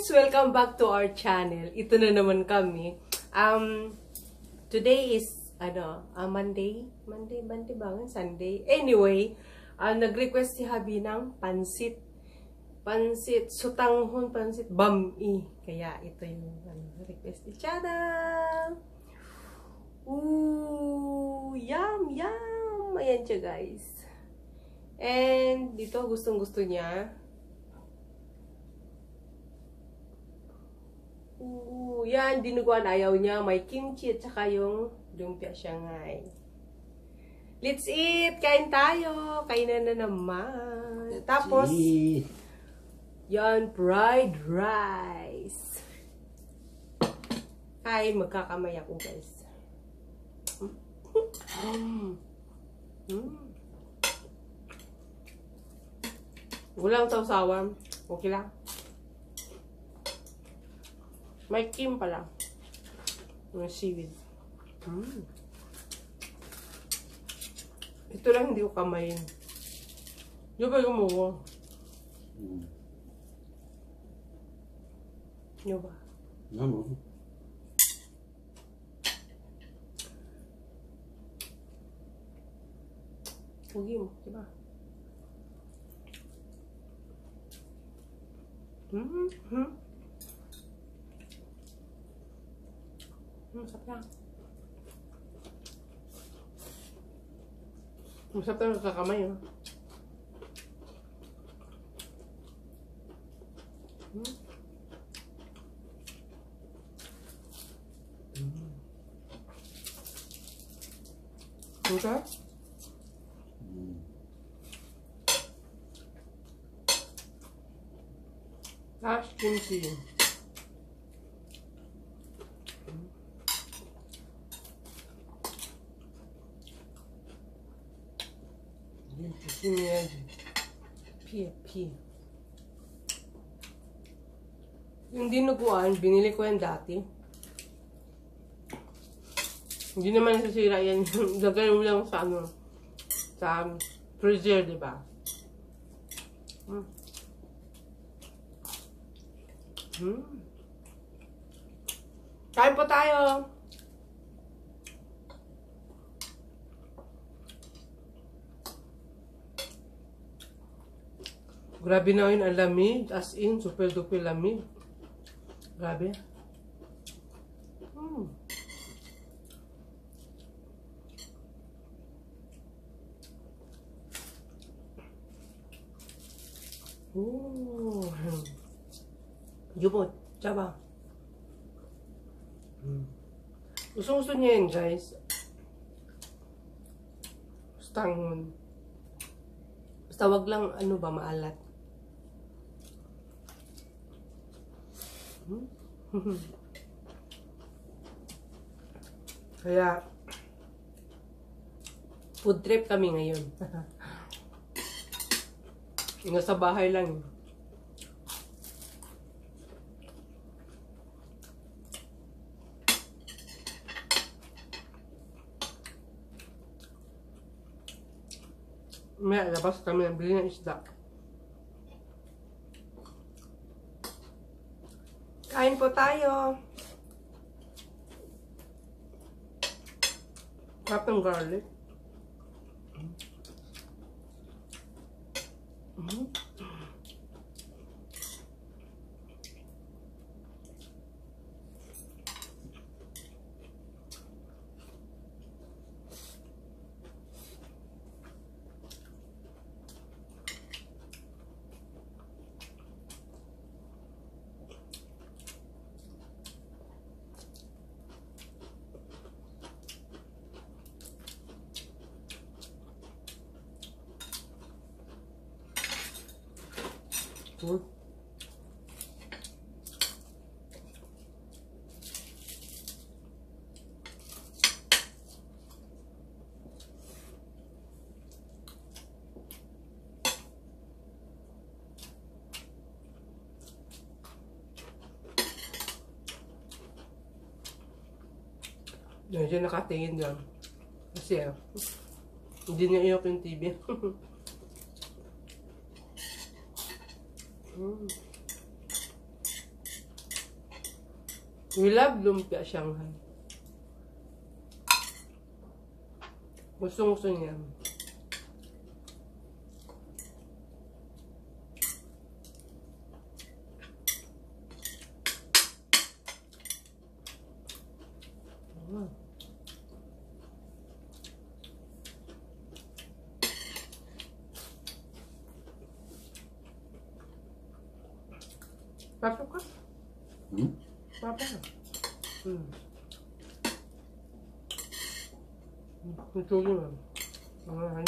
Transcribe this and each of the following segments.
guys! Welcome back to our channel. Ito na naman kami. Today is, Monday? Monday ba? Sunday? Anyway, nag-request si Habi ng pansit. Pansit, sutanghon, pansit, bami. Kaya ito yung request ni Chada. Ooh, yum, yum! Ayan siya, guys. And dito, gustong-gusto niya. Yan, dinuguan ayaw niya. May kimchi at saka yung lumpia Shanghai. Let's eat! Kain tayo! Kainan na naman. Tapos, yan, fried rice. Kain, magkakamay ako, guys. Walang sausawan. Okay lang. May kim pala. May seaweed. Ito lang hindi ko kamayin. Yung ba gumawa? Yung ba? Ano? Pugi mo, diba? Masarap lang. Masarap lang nagkakamay, oh. Masarap? Last kimchi. Pia. Yung dinuguan, binili ko yan dati. Hindi naman nasasira yan. Lagay mo lang sa sa freezer, diba? Kain po tayo! Grabe na yun, ang lamig. As in, super duper lamig. Grabe. Yubot. Tsaba. Gusto niya yan, guys. Stangon. Basta wag lang, maalat. Kaya food trip kami ngayon. Nasa bahay lang. May labas kami ng bili ng isda. Kain po tayo. Sarap ng garlic. Yan siya nakatingin dyan. Kasi hindi niya iyok yung TV. We love lumpia Shanghai. Gusto niya. Pasok ka? Papa. Ito yun. Ano?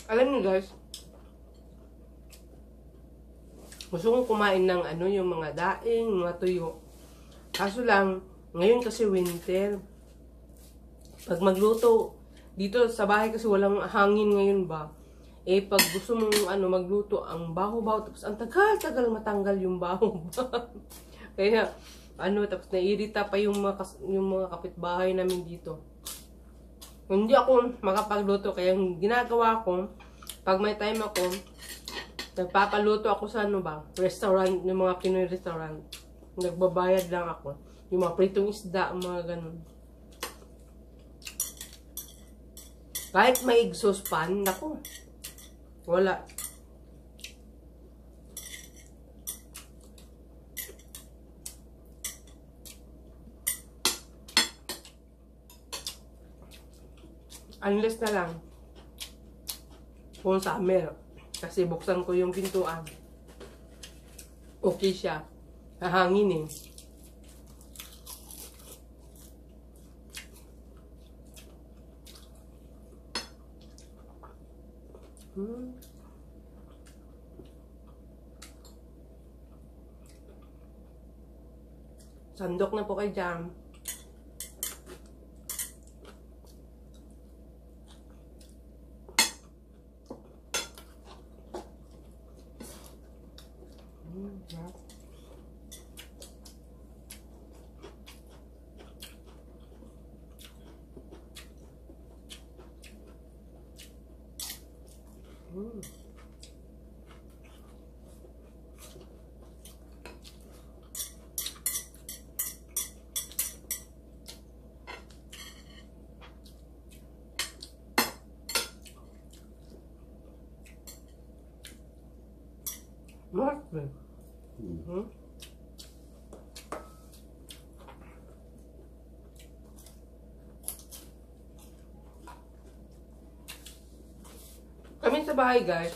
Alam niyo guys, gusto kong kumain ng ano, yung mga daing, mga tuyo. Kaso lang, ngayon kasi winter. Pag magluto, dito sa bahay kasi walang hangin ngayon ba. Eh pag gusto mong ano, magluto, ang baho-baho, tapos ang tagal-tagal matanggal yung baho. Kaya, ano, tapos naiirita pa yung mga kapitbahay namin dito. Hindi ako makapagluto, kaya yung ginagawa ko, pag may time ako, nagpapaluto ako sa ano ba, restaurant, yung mga Pinoy restaurant. Nagbabayad lang ako. Yung mga pritong isda, mga ganun. Kahit may exhaust fan, naku, wala. Unless na lang kung summer, kasi buksan ko yung pintuan, okay siya, hahangin eh. Sandok na po kay Jam. Masarap. Kami sa bahay guys,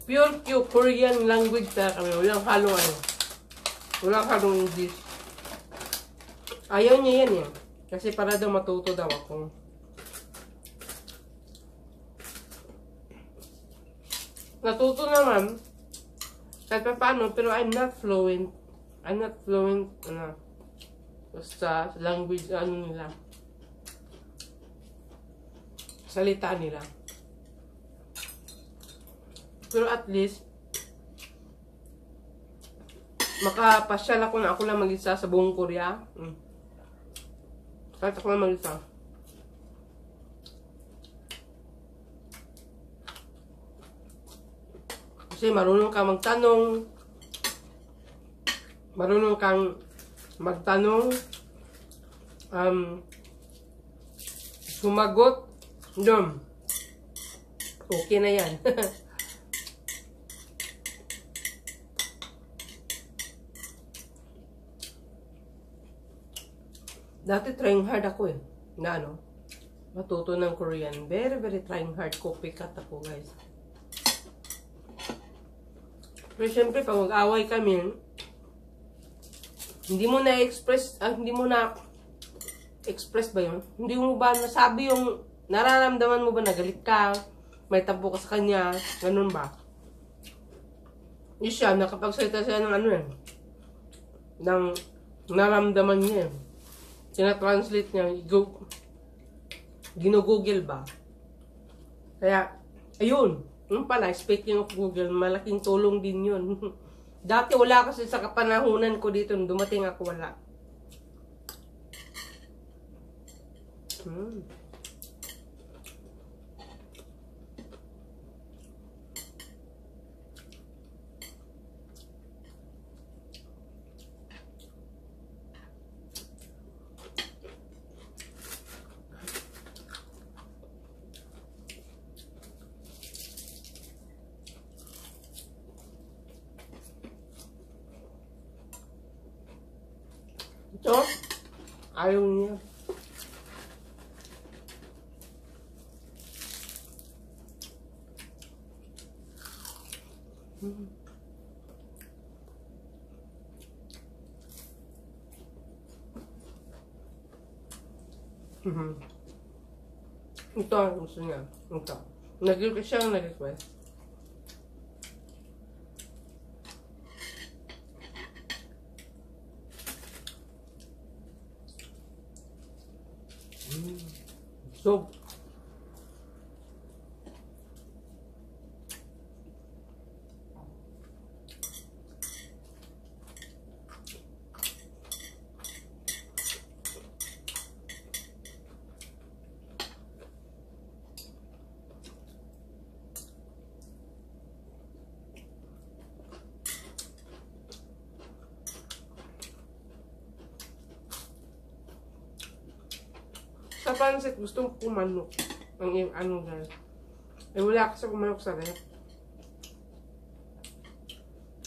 pure Korean language na kami. Walang halong ano. Walang halong English. Ayaw niya yan eh. Kasi para daw matuto daw ako. Natuto naman. Kahit pa paano, pero I'm not fluent. I'm not fluent, ano, sa language, ano nila. Salita nila. Pero at least, makapasyal ako na ako lang mag-isa sa buong Korea. Kahit ako lang mag-isa. Kasi marunong kang magtanong, sumagot, yun. Okay na yan. Dati trying hard ako eh, na ano, matuto ng Korean. Very, very trying hard. Copycat ako guys. Pero syempre, pag mag-away kami, hindi mo na-express, hindi mo na-express ba yun? Hindi mo ba nasabi yung, nararamdaman mo ba na galit ka, may tampo ka sa kanya, ganun ba? Yung siya, nakapagsalita siya ng ano eh, ng naramdaman niya eh. Tina-translate niya, gino-google ba? Kaya, ayun. Yung pala, speaking of Google, malaking tulong din yun. Dati wala kasi sa kapanahunan ko dito. Dumating ako, wala. Ito, ayaw niya. Ito ang gusto niya. Ito. Nag-request siya ang nag-request. So, sa pansit, gusto ko manok. Ang ano guys. Eh, wala kasi akong manok sa rep.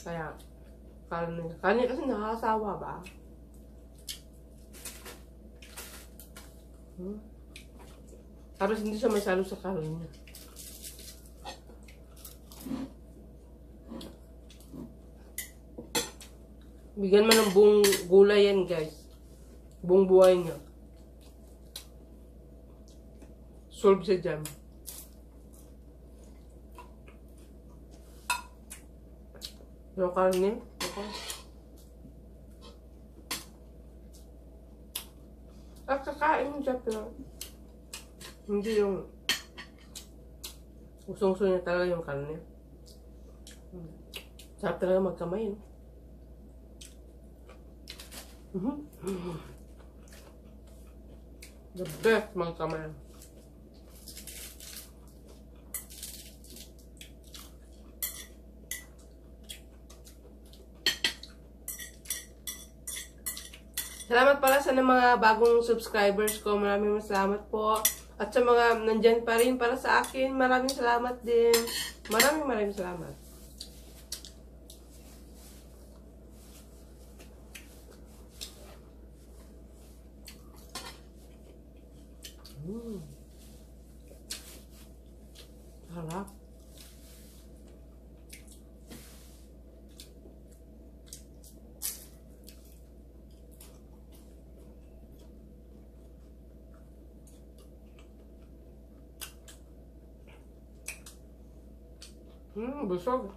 Kaya, karne. Karne kasi nakakasawa ba? Tapos hindi siya masyado sa karne. Bigyan mo ng buong gulay yan guys. Buong buhay niya. Solve siya dyan. Yung karne. Okay. At kakain mo dyan pero hindi yung usong-uso niya talaga yung karne. Sarap talaga magkamay. The best magkamay. Salamat pala sa mga bagong subscribers ko. Maraming salamat po. At sa mga nandyan pa rin para sa akin, maraming salamat din. Maraming salamat. Harap. Busog.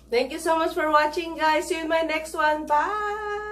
Thank you so much for watching, guys. See you in my next one. Bye!